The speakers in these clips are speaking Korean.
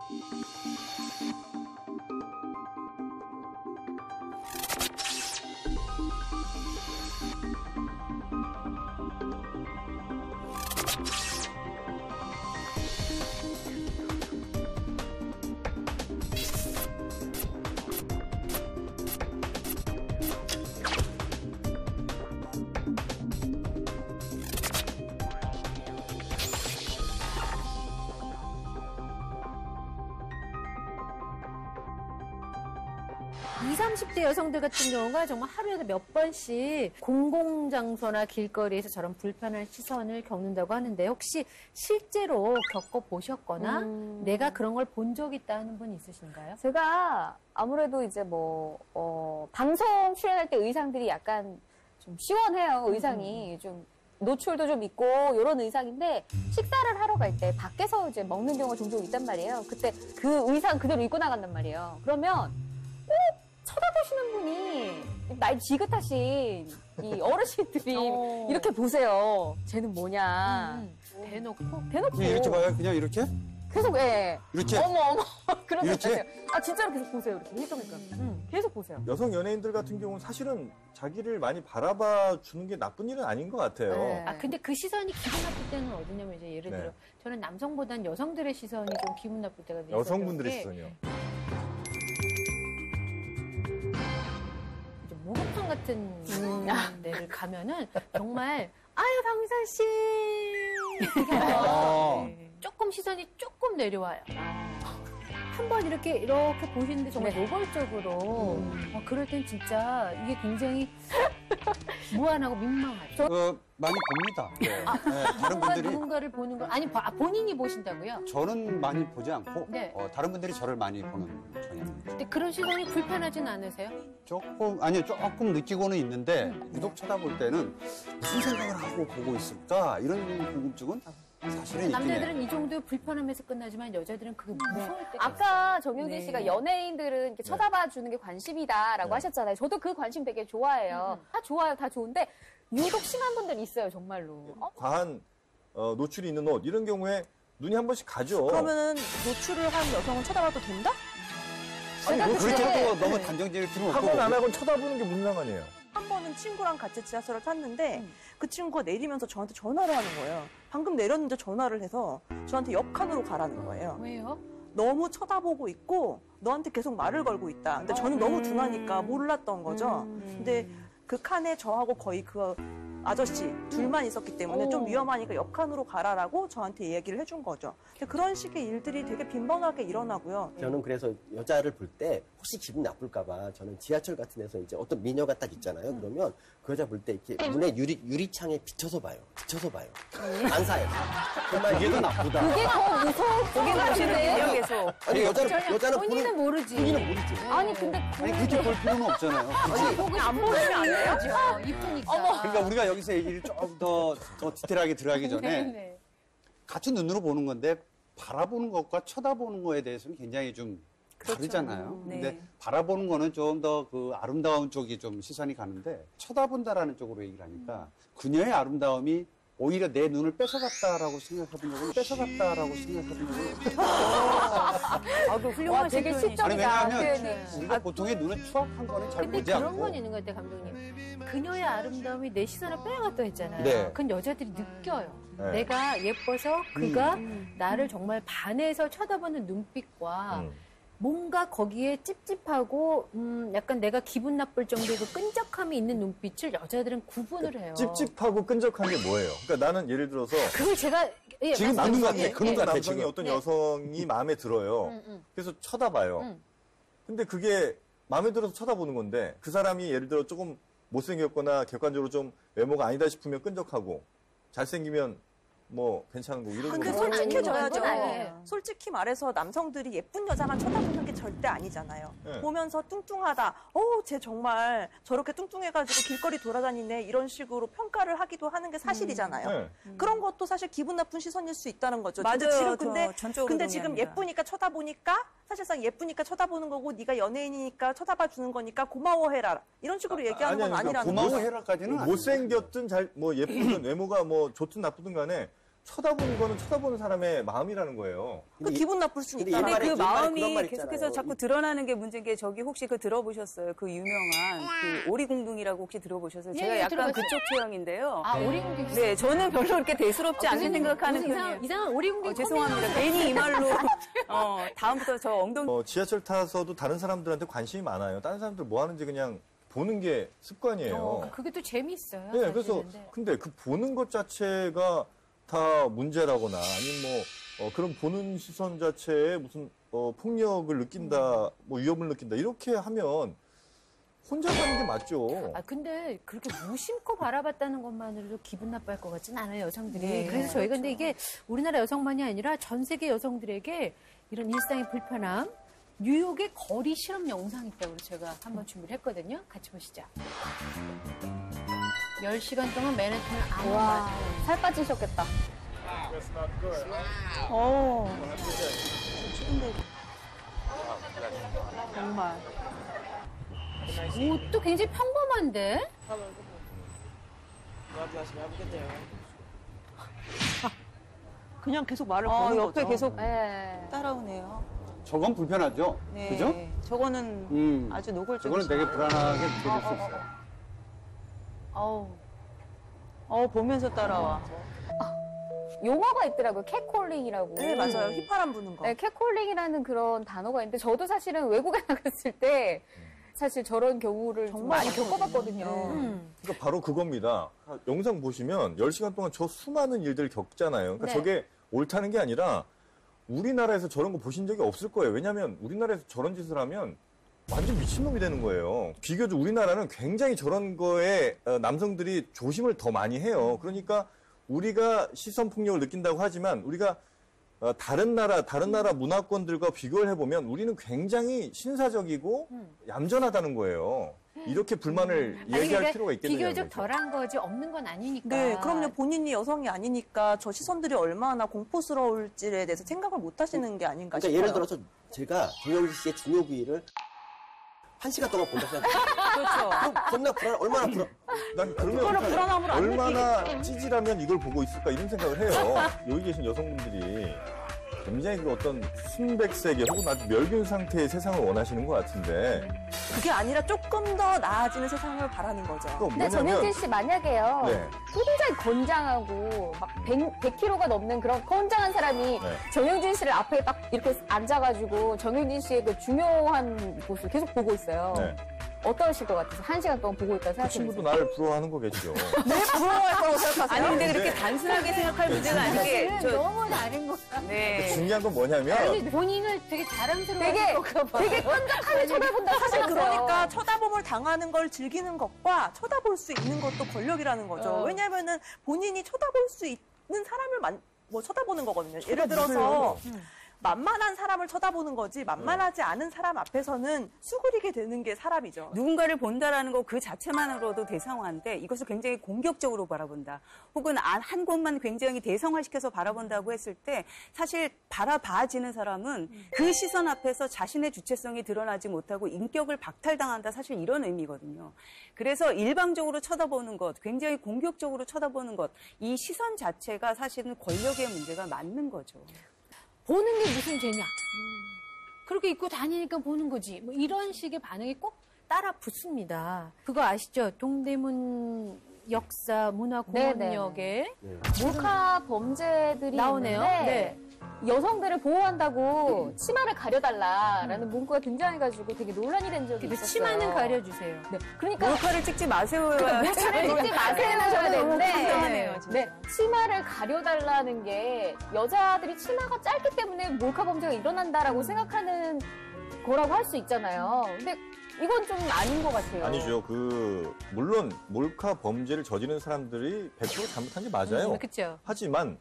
20, 30대 여성들 같은 경우가 정말 하루에도 몇 번씩 공공장소나 길거리에서 저런 불편한 시선을 겪는다고 하는데 혹시 실제로 겪어보셨거나 내가 그런 걸 본 적 있다 하는 분 있으신가요? 제가 아무래도 이제 방송 출연할 때 의상들이 약간 좀 시원해요. 의상이 좀 노출도 좀 있고 이런 의상인데 식사를 하러 갈 때 밖에서 이제 먹는 경우가 종종 있단 말이에요. 그때 그 의상 그대로 입고 나간단 말이에요. 그러면 꼭 쳐다보시는 분이 나이 지긋하신 이 어르신들이 이렇게 보세요. 쟤는 뭐냐. 대놓고? 대놓고. 그냥 이렇게 봐요? 그냥 이렇게? 계속, 예. 이렇게? 어머. 그러지 이렇게? 마세요. 아, 진짜로 계속 보세요. 이렇게. 그러니까. 계속 보세요. 여성 연예인들 같은 경우는 사실은 자기를 많이 바라봐 주는 게 나쁜 일은 아닌 것 같아요. 네. 아, 근데 그 시선이 기분 나쁠 때는 어디냐면 이제 예를 들어 저는 남성보단 여성들의 시선이 좀 기분 나쁠 때가 있어요. 여성분들의 시선이요. 목욕탕 같은 데를 가면은 정말 아유 방선 씨 조금 시선이 조금 내려와요. 한번 이렇게 보시는데 정말 노골적으로 그럴 땐 진짜 이게 굉장히 무안하고 민망하죠. 많이 봅니다. 네. 다른 누군가 분들이 누군가를 보는 걸 아니 본인이 보신다고요? 저는 많이 보지 않고 네. 다른 분들이 저를 많이 보는 경향입니다. 근데 그런 시선이 불편하진 않으세요? 조금 느끼고는 있는데 유독 쳐다볼 때는 무슨 생각을 하고 보고 있을까 이런 궁금증은 사실은 있긴 해요. 남자들은 이 정도 불편함에서 끝나지만 여자들은 그게 무서울 때가 아까 정영진 씨가 연예인들은 이렇게 쳐다봐 주는 게 관심이다라고 하셨잖아요. 저도 그 관심 되게 좋아해요. 다 좋아요, 다 좋은데 유독 심한 분들이 있어요, 정말로. 과한 노출이 있는 옷 이런 경우에 눈이 한 번씩 가죠. 그러면은 노출을 한 여성은 쳐다봐도 된다? 아니, 뭐 그렇게 또 너무 단정지을 필요는 없고. 하건 안 하건 쳐다보는 게 무슨 상관이에요. 한 번은 친구랑 같이 지하철을 탔는데 그 친구가 내리면서 저한테 전화를 하는 거예요. 방금 내렸는데 전화를 해서 저한테 옆 칸으로 가라는 거예요. 왜요? 너무 쳐다보고 있고 너한테 계속 말을 걸고 있다. 근데 저는 너무 둔하니까 몰랐던 거죠. 근데 그 칸에 저하고 거의 그 아저씨 둘만 있었기 때문에 좀 위험하니까 옆 칸으로 가라라고 저한테 얘기를 해준 거죠. 근데 그런 식의 일들이 되게 빈번하게 일어나고요. 저는 그래서 여자를 볼 때 혹시 기분 나쁠까봐 저는 지하철 같은 데서 이제 어떤 미녀가 딱 있잖아요. 그러면 그 여자 볼 때 이렇게 눈에 유리창에 비춰서 봐요. 안 사요. 정말 이게 더 나쁘다. 그게 더 무서워. 거기 보시는 계속. 아니 여자는 본인은 모르지. 본인은 모르지. 아니 근데 아니 그렇게 볼 필요는 없잖아요. 보고 안 보시면 안 돼요. 이쁘니까. 그러니까 우리가 여기서 얘기를 조금 더 디테일하게 들어가기 전에 같은 눈으로 보는 건데 바라보는 것과 쳐다보는 거에 대해서는 굉장히 좀 다르잖아요. 네. 근데 바라보는 거는 좀 더 그 아름다운 쪽이 좀 시선이 가는데 쳐다본다라는 쪽으로 얘기를 하니까 그녀의 아름다움이 오히려 내 눈을 뺏어갔다라고 생각해본 적은 그 훌륭하신 되게 표현이시죠. 시적이다. 아니 왜냐하면 네. 우리가 보통의 눈은 추악한 거는 잘 근데 보지 그런 않고 건 있는 것 같아요, 감독님. 그녀의 아름다움이 내 시선을 빼앗았다 했잖아요. 네. 그건 여자들이 느껴요. 네. 내가 예뻐서 그가 나를 정말 반해서 쳐다보는 눈빛과 뭔가 거기에 찝찝하고 약간 내가 기분 나쁠 정도의 그 끈적함이 있는 눈빛을 여자들은 구분을 해요. 찝찝하고 끈적한 게 뭐예요? 그러니까 나는 예를 들어서 그걸 제가 지금 맞는 것 같아. 그런 것 같아, 남성이 지금. 어떤 여성이 마음에 들어요. 그래서 쳐다봐요. 근데 그게 마음에 들어서 쳐다보는 건데 그 사람이 예를 들어 조금 못생겼거나 객관적으로 좀 외모가 아니다 싶으면 끈적하고 잘생기면 뭐 괜찮은 거 이런 근데 거. 솔직해져야죠. 그건 아니에요. 솔직히 말해서 남성들이 예쁜 여자만 쳐다보는 게 절대 아니잖아요. 네. 보면서 뚱뚱하다. 쟤 정말 저렇게 뚱뚱해가지고 길거리 돌아다니네. 이런 식으로 평가를 하기도 하는 게 사실이잖아요. 네. 그런 것도 사실 기분 나쁜 시선일 수 있다는 거죠. 맞아요. 근데 지금 예쁘니까 쳐다보니까 사실상 예쁘니까 쳐다보는 거고 네가 연예인이니까 쳐다봐 주는 거니까 고마워해라. 이런 식으로 얘기하는 건 아니, 아니라는 고마워 거죠. 해라까지는 못생겼든 뭐 예쁘든 외모가 뭐 좋든 나쁘든 간에 쳐다보는 거는 쳐다보는 사람의 마음이라는 거예요. 그 기분 나쁠 수 근데 있다. 이 말에 그 그런 마음이 말 계속해서 있잖아요. 자꾸 드러나는 게 문제인 게 저기 혹시 그 들어보셨어요? 그 유명한 그 오리궁둥이라고 혹시 들어보셨어요? 예, 제가 예, 약간 들어봤어요. 그쪽 체형인데요. 아, 오리궁둥이. 네, 저는 별로 그렇게 대수롭지 않게 생각하는 편이에요. 이상한 오리궁둥이. 죄송합니다. 괜히 이 말로 다음부터 저 엉덩이 지하철 타서도 다른 사람들한테 관심이 많아요. 다른 사람들 뭐 하는지 그냥 보는 게 습관이에요. 그게 또 재미있어요. 네, 그래서 사실은. 근데 그 보는 것 자체가 다 문제라거나 아니면 뭐 그런 보는 시선 자체에 무슨 폭력을 느낀다, 뭐 위협을 느낀다 이렇게 하면 혼자 가는 게 맞죠. 아, 근데 그렇게 무심코 바라봤다는 것만으로도 기분 나빠할 것 같진 않아요, 여성들이. 네, 그래서 저희가 근데 이게 우리나라 여성만이 아니라 전 세계 여성들에게 이런 일상의 불편함, 뉴욕의 거리 실험 영상이 있다고 제가 한번 준비를 했거든요. 같이 보시죠. 10시간 동안 맨해튼을 아무 말. 와, 살 빠지셨겠다. 정말. 옷도 굉장히 평범한데? 그냥 계속 말을 거는 옆에 거죠. 계속 네. 따라오네요. 저건 불편하죠? 네. 그죠? 저거는 아주 노골적인. 저거는 되게 불안하게 느껴질 수 있어요. 어우. 보면서 따라와. 용어가 있더라고요. 캣콜링이라고. 네, 맞아요. 휘파람 부는 거. 네, 캣콜링이라는 그런 단어가 있는데 저도 사실은 외국에 나갔을 때 사실 저런 경우를 좀 많이 겪어봤거든요. 그러니까 바로 그겁니다. 영상 보시면 10시간 동안 저 수많은 일들을 겪잖아요. 그러니까 네. 저게 옳다는 게 아니라 우리나라에서 저런 거 보신 적이 없을 거예요. 왜냐하면 우리나라에서 저런 짓을 하면 완전 미친놈이 되는 거예요. 비교적 우리나라는 굉장히 저런 거에 남성들이 조심을 더 많이 해요. 그러니까 우리가 시선 폭력을 느낀다고 하지만 우리가 다른 나라 문화권들과 비교를 해보면 우리는 굉장히 신사적이고 얌전하다는 거예요. 이렇게 불만을 아니, 얘기할 그러니까 필요가 있겠느냐는 비교적 거죠. 덜한 거지 없는 건 아니니까. 네, 그럼요. 본인이 여성이 아니니까 저 시선들이 얼마나 공포스러울지에 대해서 생각을 못 하시는 게 아닌가 그러니까 싶어요. 예를 들어서 제가 정영진 씨의 중요 부위를 1시간 동안 본다고 생각해요. 그렇죠. 그럼 겁나 얼마나 불안. 난 그러면 그거는 불안함을 안 얼마나 찌질하면 이걸 보고 있을까 이런 생각을 해요. 여기 계신 여성분들이 굉장히 그 어떤 순백색의 혹은 아주 멸균 상태의 세상을 원하시는 것 같은데 그게 아니라 조금 더 나아지는 세상을 바라는 거죠. 또 근데 뭐냐면 정영진 씨 만약에요. 네. 굉장히 건장하고 막 100kg가 넘는 그런 건장한 사람이 네. 정영진 씨를 앞에 딱 이렇게 앉아가지고 정영진 씨의 그 중요한 곳을 계속 보고 있어요. 네. 어떠실 것 같아서 1시간 동안 보고 있다 그 친구도 생각해보세요. 나를 부러워하는 거겠죠. 부러워할 거라고 생각하세요? 아니 근데 그렇게 단순하게 생각할 문제가 아닌 게 사실은 너무 다른 거야. 네. 중요한 건 뭐냐면 아니, 본인을 되게 자랑스러워 되게 끈적하게 쳐다본다 사실 하셨어요. 그러니까 쳐다봄을 당하는 걸 즐기는 것과 쳐다볼 수 있는 것도 권력이라는 거죠. 왜냐면은 본인이 쳐다볼 수 있는 사람을 쳐다보는 거거든요. 예를 들어서 만만한 사람을 쳐다보는 거지 만만하지 않은 사람 앞에서는 수그리게 되는 게 사람이죠. 누군가를 본다라는 거 그 자체만으로도 대상화인데 이것을 굉장히 공격적으로 바라본다. 혹은 한 곳만 굉장히 대상화시켜서 바라본다고 했을 때 사실 바라봐지는 사람은 그 시선 앞에서 자신의 주체성이 드러나지 못하고 인격을 박탈당한다. 사실 이런 의미거든요. 그래서 일방적으로 쳐다보는 것, 굉장히 공격적으로 쳐다보는 것, 이 시선 자체가 사실은 권력의 문제가 맞는 거죠. 보는 게 무슨 죄냐. 그렇게 입고 다니니까 보는 거지. 뭐 이런 식의 반응이 꼭 따라 붙습니다. 그거 아시죠? 동대문 역사 문화공원역에 몰카 범죄들이 나오네요. 있는데 네. 여성들을 보호한다고 치마를 가려달라라는 문구가 등장해가지고 되게 논란이 된 적이 그래서 있었어요. 치마는 가려주세요. 네. 그러니까 몰카를 찍지 마세요. 몰카를 찍지 마세요 하셔야 되는데 불쌍하네요, 진짜. 네, 치마를 가려달라는 게 여자들이 치마가 짧기 때문에 몰카 범죄가 일어난다라고 생각하는 거라고 할 수 있잖아요. 근데 이건 좀 아닌 것 같아요. 아니죠. 물론 몰카 범죄를 저지르는 사람들이 100% 잘못한 게 맞아요. 그렇죠. 하지만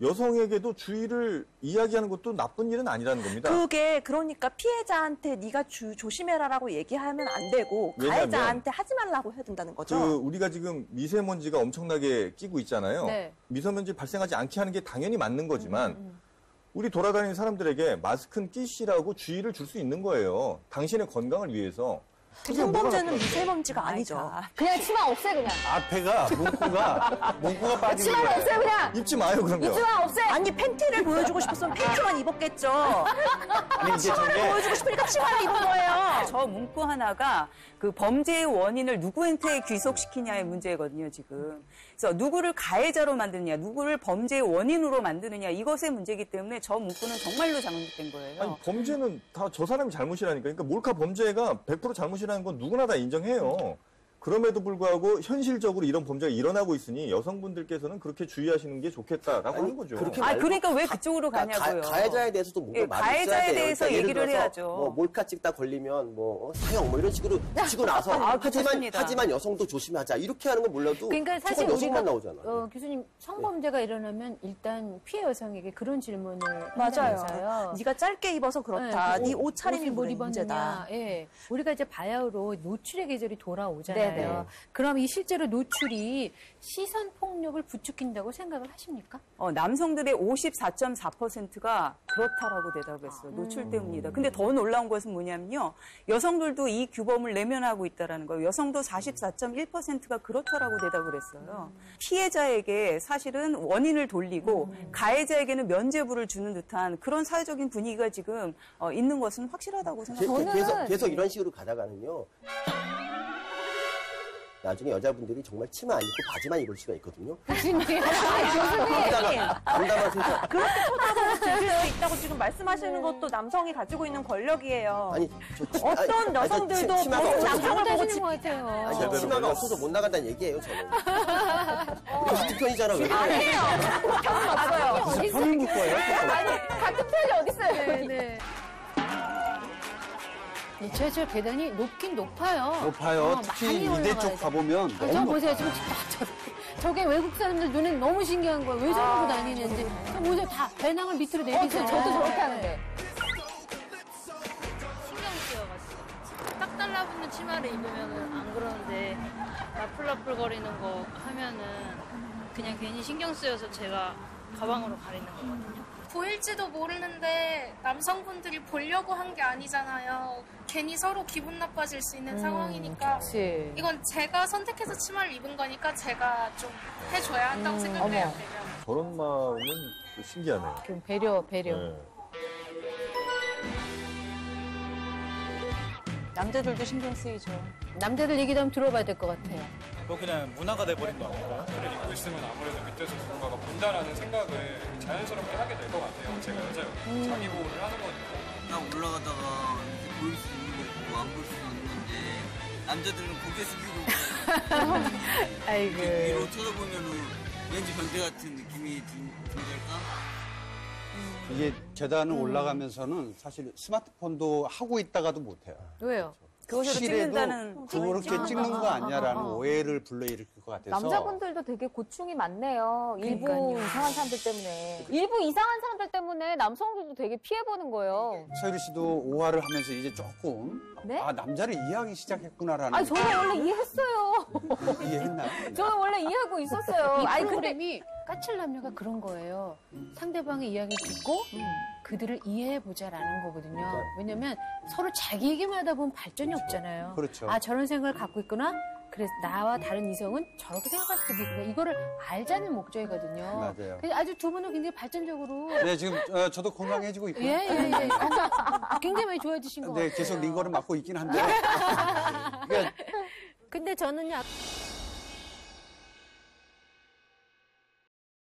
여성에게도 주의를 이야기하는 것도 나쁜 일은 아니라는 겁니다. 그게 그러니까 피해자한테 네가 조심해라라고 얘기하면 안 되고 왜냐면 가해자한테 하지 말라고 해야 된다는 거죠. 우리가 지금 미세먼지가 엄청나게 끼고 있잖아요. 네. 미세먼지 발생하지 않게 하는 게 당연히 맞는 거지만 우리 돌아다니는 사람들에게 마스크는 끼시라고 주의를 줄 수 있는 거예요. 당신의 건강을 위해서. 성범죄는 미세먼지가 아니죠. 그냥 치마 없애 그냥. 앞에가 문구가 빠지는 치마를 거예요. 없애 그냥. 입지 마요, 그럼요. 입지마 없애. 아니 팬티를 보여주고 싶었으면 팬티만 입었겠죠. 아니 이제 저게 보여주고 싶으니까 치마를 입은 거예요. 저 문구 하나가 그 범죄의 원인을 누구한테 귀속시키냐의 문제거든요, 지금. 그래서 누구를 가해자로 만드느냐, 누구를 범죄의 원인으로 만드느냐, 이것의 문제이기 때문에 저 문구는 정말로 잘못된 거예요. 아니, 범죄는 다 저 사람이 잘못이라니까. 그러니까 몰카 범죄가 100% 잘못이라는 건 누구나 다 인정해요. 그럼에도 불구하고 현실적으로 이런 범죄가 일어나고 있으니 여성분들께서는 그렇게 주의하시는 게 좋겠다라고 하는 거죠. 그렇게 그러니까 왜 그쪽으로 가냐고요. 가해자에 대해서도 뭔가 예, 말을 가해자에 써야 돼요. 대해서 그러니까 예를 얘기를 들어서 해야죠. 뭐 몰카 찍다 걸리면 뭐 사형 뭐 이런 식으로 치고 나서 좋습니다. 하지만 여성도 조심하자 이렇게 하는 건 몰라도 그러니까 사실 저건 여성만 우리가 나오잖아. 교수님 성범죄가 일어나면 일단 피해 여성에게 그런 질문을 맞아요. 한다면서요. 네가 짧게 입어서 그렇다. 네 옷 차림이 뭘 문제다. 입었느냐. 예. 우리가 이제 바야흐로 노출의 계절이 돌아오잖아요. 네네. 그럼 이 실제로 노출이 시선 폭력을 부추긴다고 생각을 하십니까? 남성들의 54.4%가 그렇다라고 대답했어요. 노출 때문이다. 근데 더 놀라운 것은 뭐냐면요. 여성들도 이 규범을 내면하고 있다라는 거예요. 여성도 44.1%가 그렇다라고 대답을 했어요. 피해자에게 사실은 원인을 돌리고 가해자에게는 면죄부를 주는 듯한 그런 사회적인 분위기가 지금 있는 것은 확실하다고 생각합니다. 계속 이런 식으로 가다가는요. 나중에 여자분들이 정말 치마 안 입고 바지만 입을 수가 있거든요. 담담하세요. 그렇게 쳐다보고 즐길 수 있다고 지금 말씀하시는 것도 남성이 가지고 있는 권력이에요. 아니, 어떤 여성들도 치마가 보통 없어서 남성을 보고 것 같아요. 아니, 제대로 치마가 걸렸어. 없어서 못 나간다는 얘기예요, 저는. 우리 같은 편이잖아, 왜 그래? 맞아요. 무슨 편을 볼 거예요? 아니 같은 편이 어딨어요? 네. 저 계단이 높긴 높아요. 높아요. 특히 많이 이대 쪽 올라가야 가보면 저 너무 보세요. 지금 저게 외국 사람들 눈에 너무 신기한 거예요. 왜 저러고 다니는지. 보세요. 다 배낭을 밑으로 내리세요. 저도 저렇게 하는데. 신경 쓰여가지고 딱 달라붙는 치마를 입으면은 안 그러는데 나풀나풀거리는 거 하면은 그냥 괜히 신경 쓰여서 제가 가방으로 가리는 거거든요. 보일지도 모르는데 남성분들이 보려고 한 게 아니잖아요. 괜히 서로 기분 나빠질 수 있는 상황이니까 그렇지. 이건 제가 선택해서 치마를 입은 거니까 제가 좀 해줘야 한다고 생각해요. 저런 마음은 신기하네요. 좀 배려. 네. 남자들도 신경 쓰이죠. 남자들 얘기도 한번 들어봐야 될 것 같아요. 그거 그냥 문화가 돼버린 거 아닐까요? 그를 입고 있으면 아무래도 밑에서 누군가가 본다라는 생각을 자연스럽게 하게 될 것 같아요. 제가 여자였고 자기 보호를 하는 거니까. 딱 올라가다가 이렇게 보일 수 있는 게 있고 안 볼 수는 있는데 남자들은 고개 숙이고 아이고. 위로 쳐다보면은 왠지 변태 같은 느낌이 든달까? 이게 계단을 올라가면서는 사실 스마트폰도 하고 있다가도 못해요. 왜요? 그것으로 혹시라도 찍는다는 그렇게 찍는 거 아니야라는 오해를 불러일으킬 것 같아서. 남자분들도 되게 고충이 많네요. 일부 그러니까요. 이상한 사람들 때문에. 일부 이상한 사람들 때문에 남성들도 되게 피해보는 거예요. 서유리 씨도 오화를 하면서 이제 조금 네? 남자를 이해하기 시작했구나라는. 아니, 저는 원래 이해했어요. 이해했나요? 저는 원래 이해하고 있었어요. 이 아니, 근데 프로그램이 까칠 남녀가 그런 거예요. 상대방의 이야기를 듣고 그들을 이해해보자라는 거거든요. 왜냐면 서로 자기 얘기만 하다 보면 발전이 없잖아요. 그렇죠. 아, 저런 생각을 갖고 있구나? 그래서 나와 다른 이성은 저렇게 생각할 수도 있구나. 이거를 알자는 목적이거든요. 맞아요. 그래서 아주 두 분은 굉장히 발전적으로. 네, 지금 저도 건강해지고 있고요. 예. 건강 굉장히 많이 좋아지신 것 네, 같아요. 계속 링거를 맞고 있긴 한데. 그러니까 근데 저는요.